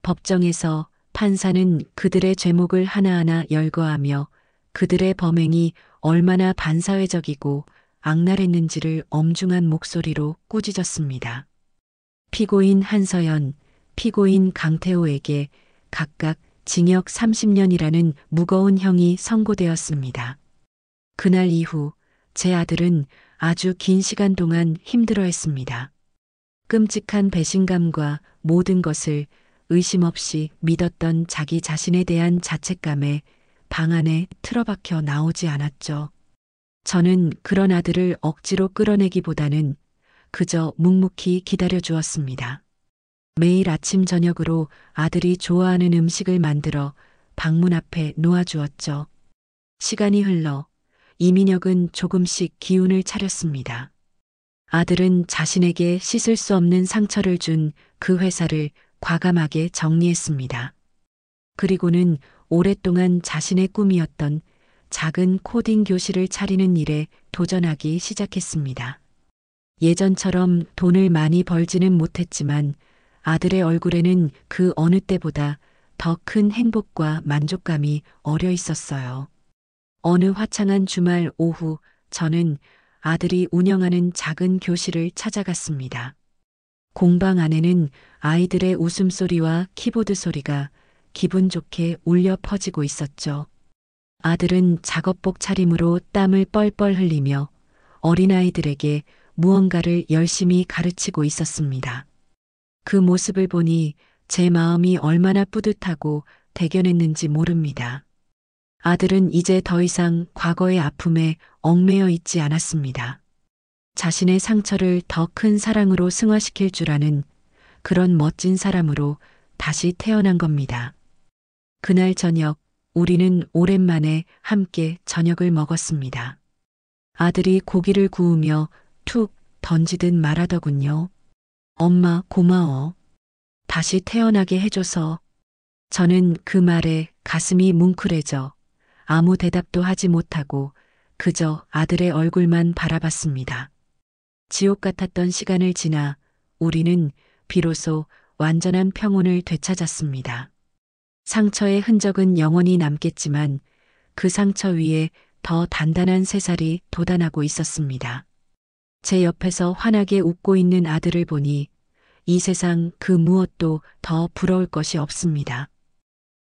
[SPEAKER 3] 법정에서 판사는 그들의 죄목을 하나하나 열거하며 그들의 범행이 얼마나 반사회적이고 악랄했는지를 엄중한 목소리로 꾸짖었습니다. 피고인 한서연, 피고인 강태호에게 각각 징역 30년이라는 무거운 형이 선고되었습니다. 그날 이후 제 아들은 아주 긴 시간 동안 힘들어했습니다. 끔찍한 배신감과 모든 것을 의심 없이 믿었던 자기 자신에 대한 자책감에 방 안에 틀어박혀 나오지 않았죠. 저는 그런 아들을 억지로 끌어내기보다는 그저 묵묵히 기다려 주었습니다. 매일 아침 저녁으로 아들이 좋아하는 음식을 만들어 방문 앞에 놓아주었죠. 시간이 흘러 이민혁은 조금씩 기운을 차렸습니다. 아들은 자신에게 씻을 수 없는 상처를 준 그 회사를 과감하게 정리했습니다. 그리고는 오랫동안 자신의 꿈이었던 작은 코딩 교실을 차리는 일에 도전하기 시작했습니다. 예전처럼 돈을 많이 벌지는 못했지만 아들의 얼굴에는 그 어느 때보다 더 큰 행복과 만족감이 어려 있었어요. 어느 화창한 주말 오후 저는 아들이 운영하는 작은 교실을 찾아갔습니다. 공방 안에는 아이들의 웃음소리와 키보드 소리가 기분 좋게 울려 퍼지고 있었죠. 아들은 작업복 차림으로 땀을 뻘뻘 흘리며 어린아이들에게 무언가를 열심히 가르치고 있었습니다. 그 모습을 보니 제 마음이 얼마나 뿌듯하고 대견했는지 모릅니다. 아들은 이제 더 이상 과거의 아픔에 얽매여 있지 않았습니다. 자신의 상처를 더 큰 사랑으로 승화시킬 줄 아는 그런 멋진 사람으로 다시 태어난 겁니다. 그날 저녁 우리는 오랜만에 함께 저녁을 먹었습니다. 아들이 고기를 구우며 툭 던지듯 말하더군요. 엄마 고마워. 다시 태어나게 해줘서. 저는 그 말에 가슴이 뭉클해져 아무 대답도 하지 못하고 그저 아들의 얼굴만 바라봤습니다. 지옥 같았던 시간을 지나 우리는 비로소 완전한 평온을 되찾았습니다. 상처의 흔적은 영원히 남겠지만 그 상처 위에 더 단단한 새살이 돋아나고 있었습니다. 제 옆에서 환하게 웃고 있는 아들을 보니 이 세상 그 무엇도 더 부러울 것이 없습니다.